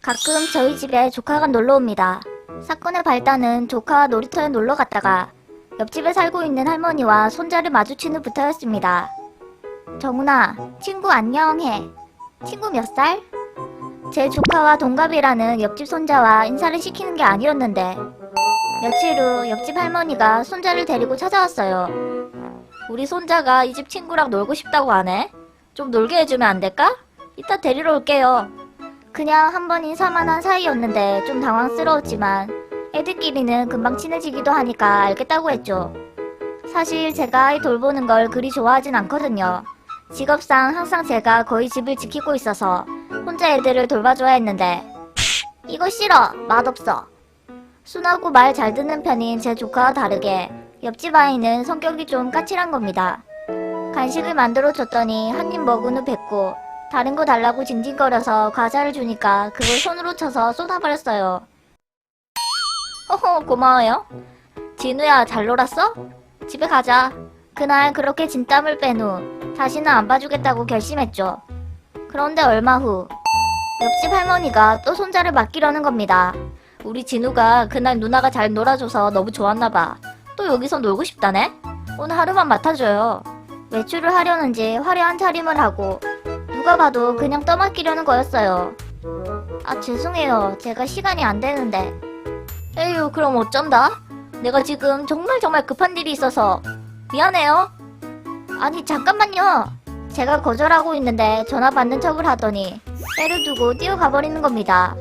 가끔 저희 집에 조카가 놀러 옵니다. 사건의 발단은 조카와 놀이터에 놀러 갔다가 옆집에 살고 있는 할머니와 손자를 마주친 후부터였습니다. 정훈아, 친구 안녕해. 친구 몇 살? 제 조카와 동갑이라는 옆집 손자와 인사를 시키는 게 아니었는데 며칠 후 옆집 할머니가 손자를 데리고 찾아왔어요. 우리 손자가 이 집 친구랑 놀고 싶다고 하네? 좀 놀게 해주면 안 될까? 이따 데리러 올게요. 그냥 한번 인사만 한 사이였는데 좀 당황스러웠지만 애들끼리는 금방 친해지기도 하니까 알겠다고 했죠. 사실 제가 아이 돌보는 걸 그리 좋아하진 않거든요. 직업상 항상 제가 거의 집을 지키고 있어서 혼자 애들을 돌봐줘야 했는데 이거 싫어! 맛없어! 순하고 말 잘 듣는 편인 제 조카와 다르게 옆집 아이는 성격이 좀 까칠한 겁니다. 간식을 만들어 줬더니 한 입 먹은 후 뱉고 다른 거 달라고 징징거려서 과자를 주니까 그걸 손으로 쳐서 쏟아버렸어요. 허허, 고마워요. 진우야, 잘 놀았어? 집에 가자. 그날 그렇게 진땀을 뺀 후 다시는 안 봐주겠다고 결심했죠. 그런데 얼마 후 옆집 할머니가 또 손자를 맡기려는 겁니다. 우리 진우가 그날 누나가 잘 놀아줘서 너무 좋았나봐. 또 여기서 놀고 싶다네? 오늘 하루만 맡아줘요. 외출을 하려는지 화려한 차림을 하고 누가 봐도 그냥 떠맡기려는 거였어요. 아, 죄송해요. 제가 시간이 안 되는데. 에휴, 그럼 어쩐다? 내가 지금 정말 급한 일이 있어서 미안해요. 아니, 잠깐만요. 제가 거절하고 있는데 전화 받는 척을 하더니 때를 두고 뛰어가버리는 겁니다.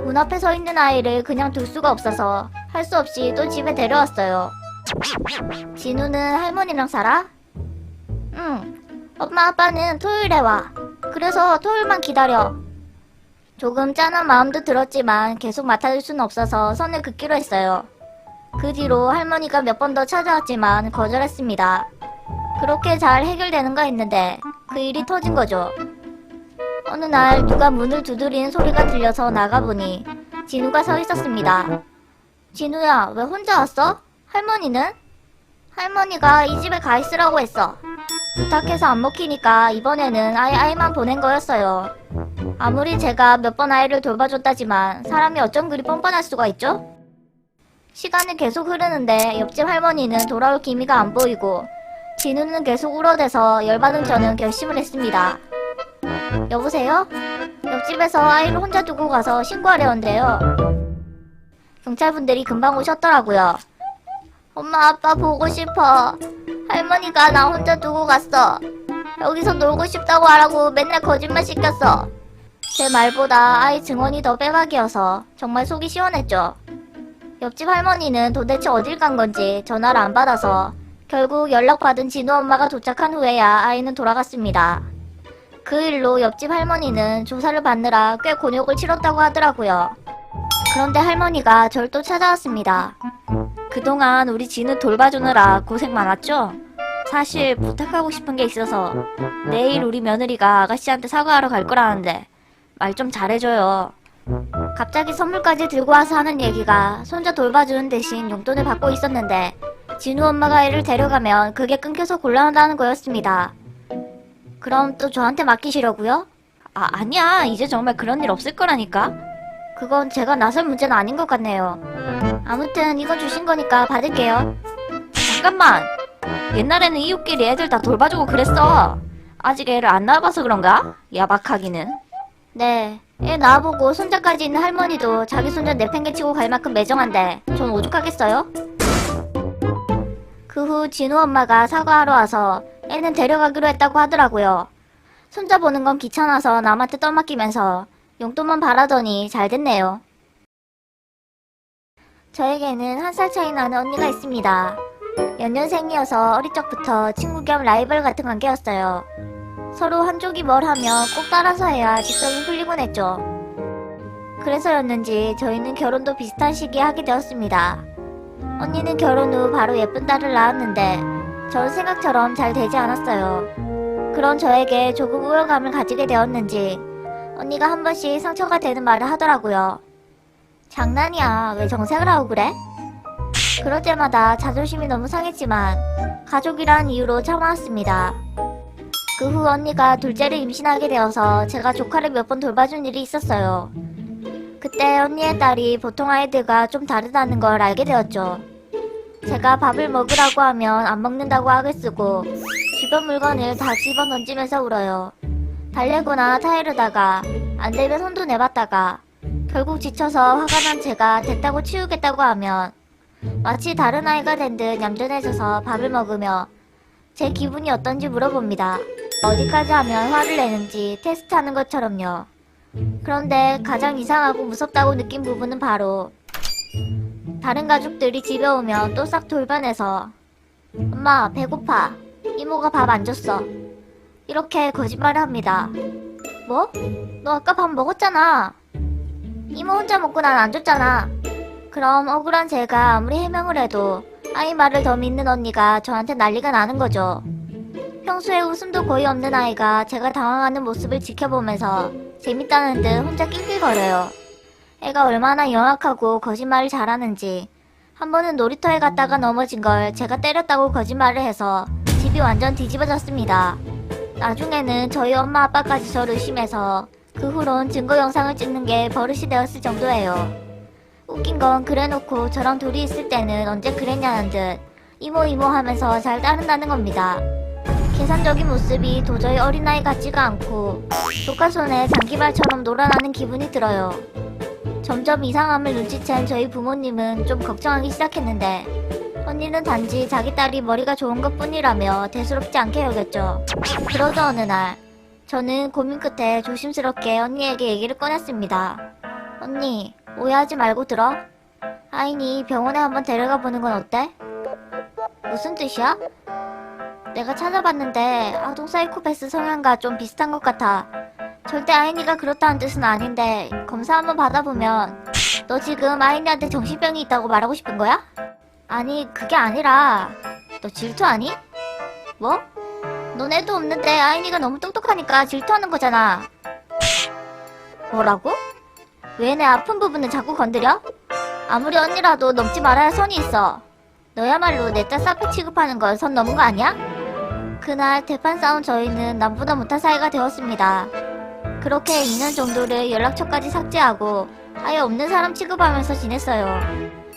문 앞에 서 있는 아이를 그냥 둘 수가 없어서 할 수 없이 또 집에 데려왔어요. 진우는 할머니랑 살아? 응. 엄마 아빠는 토요일에 와. 그래서 토요일만 기다려. 조금 짠한 마음도 들었지만 계속 맡아줄 수는 없어서 선을 긋기로 했어요. 그 뒤로 할머니가 몇 번 더 찾아왔지만 거절했습니다. 그렇게 잘 해결되는가 했는데 그 일이 터진 거죠. 어느 날 누가 문을 두드리는 소리가 들려서 나가보니 진우가 서 있었습니다. 진우야, 왜 혼자 왔어? 할머니는? 할머니가 이 집에 가 있으라고 했어. 부탁해서 안 먹히니까 이번에는 아이만 보낸 거였어요. 아무리 제가 몇 번 아이를 돌봐줬다지만 사람이 어쩜 그리 뻔뻔할 수가 있죠? 시간은 계속 흐르는데 옆집 할머니는 돌아올 기미가 안 보이고 진우는 계속 울어대서 열받은 저는 결심을 했습니다. 여보세요? 옆집에서 아이를 혼자 두고 가서 신고하려는데요. 경찰분들이 금방 오셨더라고요. 엄마 아빠 보고 싶어. 할머니가 나 혼자 두고 갔어. 여기서 놀고 싶다고 하라고 맨날 거짓말 시켰어. 제 말보다 아이 증언이 더 빼박이어서 정말 속이 시원했죠. 옆집 할머니는 도대체 어딜 간 건지 전화를 안 받아서 결국 연락받은 진우 엄마가 도착한 후에야 아이는 돌아갔습니다. 그 일로 옆집 할머니는 조사를 받느라 꽤 곤욕을 치렀다고 하더라고요. 그런데 할머니가 절 또 찾아왔습니다. 그동안 우리 진우 돌봐주느라 고생 많았죠? 사실 부탁하고 싶은 게 있어서 내일 우리 며느리가 아가씨한테 사과하러 갈 거라는데 말 좀 잘해줘요. 갑자기 선물까지 들고 와서 하는 얘기가 손자 돌봐주는 대신 용돈을 받고 있었는데 진우 엄마가 애를 데려가면 그게 끊겨서 곤란하다는 거였습니다. 그럼 또 저한테 맡기시려고요? 아니야. 이제 정말 그런 일 없을 거라니까. 그건 제가 나설 문제는 아닌 것 같네요. 아무튼 이건 주신 거니까 받을게요. 잠깐만. 옛날에는 이웃끼리 애들 다 돌봐주고 그랬어. 아직 애를 안 낳아봐서 그런가? 야박하기는. 네. 애 낳아보고 손자까지 있는 할머니도 자기 손자 내팽개치고 갈 만큼 매정한데 전 오죽하겠어요? 그 후 진우 엄마가 사과하러 와서 애는 데려가기로 했다고 하더라고요. 손자 보는 건 귀찮아서 남한테 떠맡기면서 용돈만 바라더니 잘 됐네요. 저에게는 1살 차이 나는 언니가 있습니다. 연년생이어서 어릴 적부터 친구 겸 라이벌 같은 관계였어요. 서로 한쪽이 뭘 하면 꼭 따라서 해야 직성이 풀리곤 했죠. 그래서였는지 저희는 결혼도 비슷한 시기에 하게 되었습니다. 언니는 결혼 후 바로 예쁜 딸을 낳았는데 전 생각처럼 잘 되지 않았어요. 그런 저에게 조금 우월감을 가지게 되었는지 언니가 한 번씩 상처가 되는 말을 하더라고요. 장난이야. 왜 정색을 하고 그래? 그럴 때마다 자존심이 너무 상했지만 가족이란 이유로 참아왔습니다. 그 후 언니가 둘째를 임신하게 되어서 제가 조카를 몇 번 돌봐준 일이 있었어요. 그때 언니의 딸이 보통 아이들과 좀 다르다는 걸 알게 되었죠. 제가 밥을 먹으라고 하면 안 먹는다고 악을 쓰고 주변 물건을 다 집어 던지면서 울어요. 달래거나 타이르다가 안 되면 손도 내봤다가 결국 지쳐서 화가 난 제가 됐다고 치우겠다고 하면 마치 다른 아이가 된 듯 얌전해져서 밥을 먹으며 제 기분이 어떤지 물어봅니다. 어디까지 하면 화를 내는지 테스트하는 것처럼요. 그런데 가장 이상하고 무섭다고 느낀 부분은 바로 다른 가족들이 집에 오면 또 싹 돌변해서 엄마 배고파. 이모가 밥 안 줬어. 이렇게 거짓말을 합니다. 뭐? 너 아까 밥 먹었잖아. 이모 혼자 먹고 난 안 줬잖아. 그럼 억울한 제가 아무리 해명을 해도 아이 말을 더 믿는 언니가 저한테 난리가 나는 거죠. 평소에 웃음도 거의 없는 아이가 제가 당황하는 모습을 지켜보면서 재밌다는 듯 혼자 낄낄거려요. 애가 얼마나 영악하고 거짓말을 잘하는지 한 번은 놀이터에 갔다가 넘어진 걸 제가 때렸다고 거짓말을 해서 집이 완전 뒤집어졌습니다. 나중에는 저희 엄마 아빠까지 저를 의심해서 그 후론 증거 영상을 찍는 게 버릇이 되었을 정도예요. 웃긴 건 그래놓고 저랑 둘이 있을 때는 언제 그랬냐는 듯 이모 이모 하면서 잘 따른다는 겁니다. 계산적인 모습이 도저히 어린아이 같지가 않고 조카 손에 장기발처럼 놀아나는 기분이 들어요. 점점 이상함을 눈치챈 저희 부모님은 좀 걱정하기 시작했는데 언니는 단지 자기 딸이 머리가 좋은 것뿐이라며 대수롭지 않게 여겼죠. 그러던 어느 날 저는 고민 끝에 조심스럽게 언니에게 얘기를 꺼냈습니다. 언니, 오해하지 말고 들어. 아인이 병원에 한번 데려가 보는 건 어때? 무슨 뜻이야? 내가 찾아봤는데 아동 사이코패스 성향과 좀 비슷한 것 같아. 절대 아인이가 그렇다는 뜻은 아닌데 검사 한번 받아보면 너 지금 아인이한테 정신병이 있다고 말하고 싶은 거야? 아니 그게 아니라 너 질투하니? 뭐? 너네도 없는데 아인이가 너무 똑똑하니까 질투하는 거잖아. 뭐라고? 왜 내 아픈 부분을 자꾸 건드려? 아무리 언니라도 넘지 말아야 선이 있어. 너야말로 내 딸 사페 취급하는 건 선 넘은 거 아니야? 그날 대판 싸운 저희는 남보다 못한 사이가 되었습니다. 그렇게 2년 정도를 연락처까지 삭제하고 아예 없는 사람 취급하면서 지냈어요.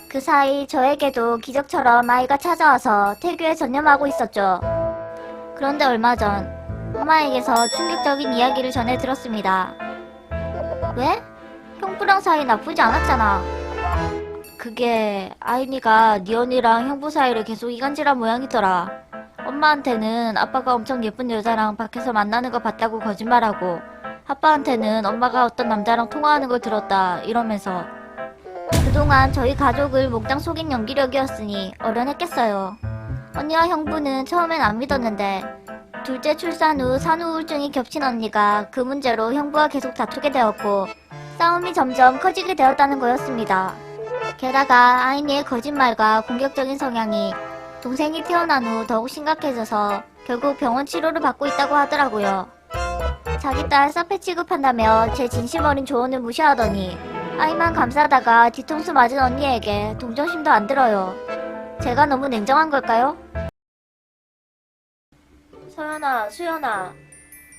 그 사이 저에게도 기적처럼 아이가 찾아와서 태교에 전념하고 있었죠. 그런데 얼마 전 엄마에게서 충격적인 이야기를 전해 들었습니다. 왜? 형부랑 사이 나쁘지 않았잖아. 그게 아인이가 네 언니랑 형부 사이를 계속 이간질한 모양이더라. 엄마한테는 아빠가 엄청 예쁜 여자랑 밖에서 만나는 거 봤다고 거짓말하고 아빠한테는 엄마가 어떤 남자랑 통화하는 걸 들었다 이러면서 그동안 저희 가족을 몽땅 속인 연기력이었으니 어련했겠어요. 언니와 형부는 처음엔 안 믿었는데 둘째 출산 후 산후 우울증이 겹친 언니가 그 문제로 형부와 계속 다투게 되었고 싸움이 점점 커지게 되었다는 거였습니다. 게다가 아이니의 거짓말과 공격적인 성향이 동생이 태어난 후 더욱 심각해져서 결국 병원 치료를 받고 있다고 하더라고요. 자기 딸 사페 취급한다며 제 진심 어린 조언을 무시하더니 아이만 감싸다가 뒤통수 맞은 언니에게 동정심도 안 들어요. 제가 너무 냉정한 걸까요? 서연아, 수연아.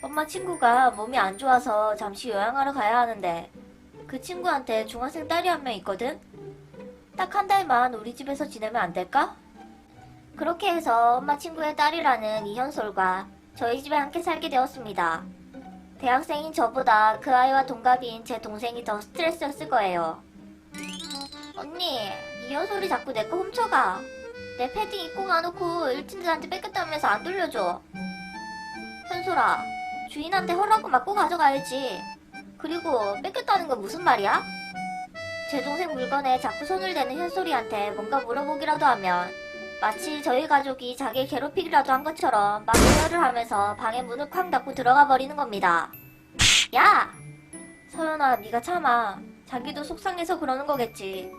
엄마 친구가 몸이 안 좋아서 잠시 요양하러 가야 하는데 그 친구한테 중학생 딸이 한 명 있거든? 딱 한 달만 우리 집에서 지내면 안 될까? 그렇게 해서 엄마 친구의 딸이라는 이현솔과 저희 집에 함께 살게 되었습니다. 대학생인 저보다 그 아이와 동갑인 제 동생이 더 스트레스였을 거예요. 언니, 이현솔이 자꾸 내 거 훔쳐가. 내 패딩 입고 가놓고 1층들한테 뺏겼다면서 안 돌려줘. 현솔아, 주인한테 허락을 받고 가져가야지. 그리고 뺏겼다는 건 무슨 말이야? 제 동생 물건에 자꾸 손을 대는 현솔이한테 뭔가 물어보기라도 하면 마치 저희 가족이 자기를 괴롭히기라도 한 것처럼 막 오열을 하면서 방에 문을 쾅 닫고 들어가 버리는 겁니다. 야! 서연아, 네가 참아. 자기도 속상해서 그러는 거겠지.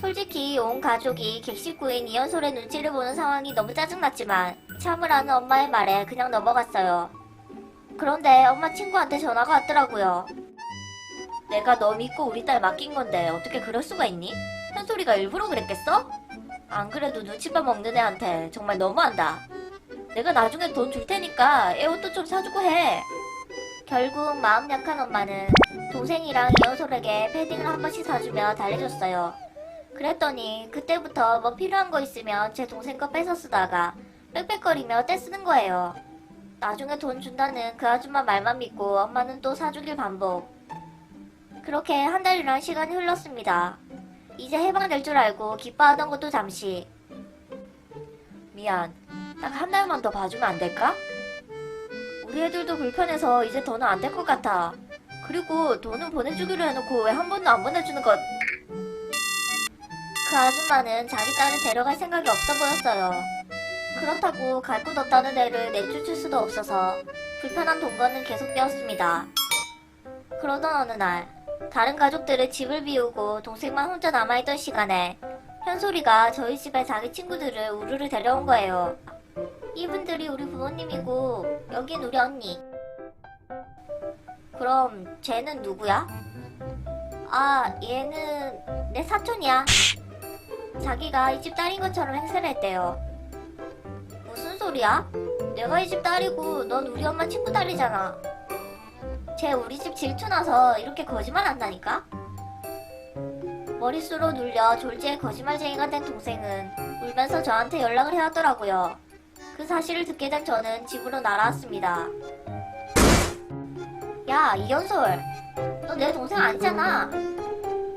솔직히 온 가족이 객식구인 이현솔의 눈치를 보는 상황이 너무 짜증났지만 참으라는 엄마의 말에 그냥 넘어갔어요. 그런데 엄마 친구한테 전화가 왔더라고요. 내가 너 믿고 우리 딸 맡긴 건데 어떻게 그럴 수가 있니? 현솔이가 일부러 그랬겠어? 안 그래도 눈치밥 먹는 애한테 정말 너무한다. 내가 나중에 돈 줄 테니까 애 옷도 좀 사주고 해. 결국 마음 약한 엄마는 동생이랑 이현솔에게 패딩을 한 번씩 사주며 달래줬어요. 그랬더니 그때부터 뭐 필요한 거 있으면 제 동생 거 뺏어 쓰다가 빽빽거리며 떼쓰는 거예요. 나중에 돈 준다는 그 아줌마 말만 믿고 엄마는 또 사주길 반복. 그렇게 한 달이란 시간이 흘렀습니다. 이제 해방될 줄 알고 기뻐하던 것도 잠시. 미안, 딱 한 달만 더 봐주면 안 될까? 우리 애들도 불편해서 이제 더는 안 될 것 같아. 그리고 돈은 보내주기로 해놓고 왜 한 번도 안 보내주는 것. 그 아줌마는 자기 딸을 데려갈 생각이 없어 보였어요. 그렇다고 갈 곳 없다는 애를 내쫓을 수도 없어서 불편한 동거는 계속되었습니다. 그러던 어느 날 다른 가족들은 집을 비우고 동생만 혼자 남아있던 시간에 현솔이가 저희 집에 자기 친구들을 우르르 데려온 거예요. 이분들이 우리 부모님이고 여긴 우리 언니. 그럼 쟤는 누구야? 아, 얘는 내 사촌이야. 자기가 이 집 딸인 것처럼 행세를 했대요. 무슨 소리야? 내가 이 집 딸이고 넌 우리 엄마 친구 딸이잖아. 쟤 우리 집 질투나서 이렇게 거짓말 한다니까? 머릿수로 눌려 졸지에 거짓말쟁이가 된 동생은 울면서 저한테 연락을 해왔더라고요. 그 사실을 듣게 된 저는 집으로 날아왔습니다. 야, 이현솔. 너 내 동생 아니잖아.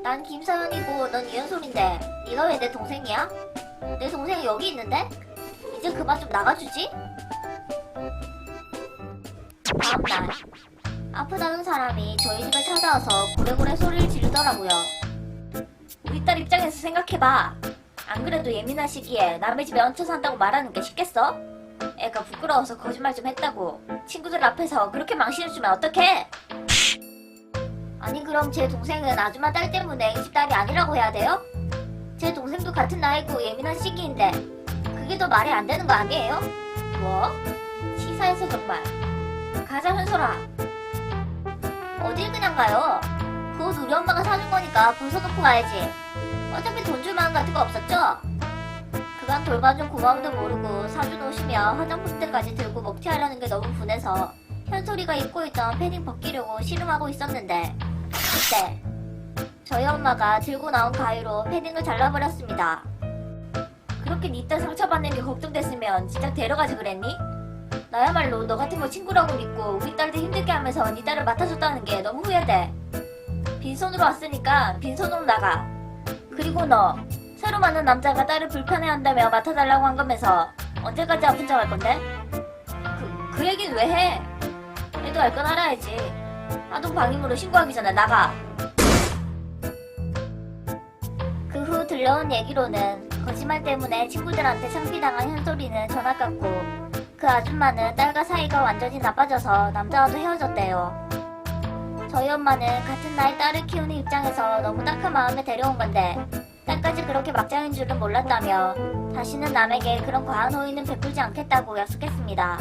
난 김서연이고 넌 이현솔인데 네가 왜 내 동생이야? 내 동생이 여기 있는데? 이제 그만 좀 나가주지? 다음날 아프다는 사람이 저희 집에 찾아와서 고래고래 소리를 지르더라고요. 우리 딸 입장에서 생각해봐. 안 그래도 예민한 시기에 남의 집에 얹혀 산다고 말하는 게 쉽겠어? 애가 부끄러워서 거짓말 좀 했다고 친구들 앞에서 그렇게 망신해주면 어떡해? 아니 그럼 제 동생은 아줌마 딸 때문에 이 집 딸이 아니라고 해야 돼요? 제 동생도 같은 나이고 예민한 시기인데 그게 더 말이 안 되는 거 아니에요? 뭐? 치사해서 정말. 가자 현솔아. 어딜 그냥 가요? 그 옷 우리 엄마가 사준 거니까 벗어놓고 가야지. 어차피 돈 줄 마음 같은 거 없었죠? 그간 돌봐준 고마움도 모르고 사준 옷이며 화장품들까지 들고 먹튀하려는 게 너무 분해서 현솔이가 입고 있던 패딩 벗기려고 씨름하고 있었는데 그때 저희 엄마가 들고 나온 가위로 패딩을 잘라버렸습니다. 그렇게 네 딸 상처받는 게 걱정됐으면 진작 데려가지 그랬니? 나야말로 너 같은 거 친구라고 믿고 우리 딸도 힘들게 하면서 네 딸을 맡아줬다는 게 너무 후회돼. 빈손으로 왔으니까 빈손으로 나가. 그리고 너 새로 만난 남자가 딸을 불편해한다며 맡아달라고 한 거면서 언제까지 아픈 척 할 건데? 그 얘기는 왜 해? 애도 알 건 알아야지. 아동 방임으로 신고하기 전에 나가. 그 후 들려온 얘기로는 거짓말 때문에 친구들한테 창피당한 현솔이는 전화 끊고 그 아줌마는 딸과 사이가 완전히 나빠져서 남자와도 헤어졌대요. 저희 엄마는 같은 나이 딸을 키우는 입장에서 너무 딱한 마음에 데려온 건데 딸까지 그렇게 막장인 줄은 몰랐다며 다시는 남에게 그런 과한 호의는 베풀지 않겠다고 약속했습니다.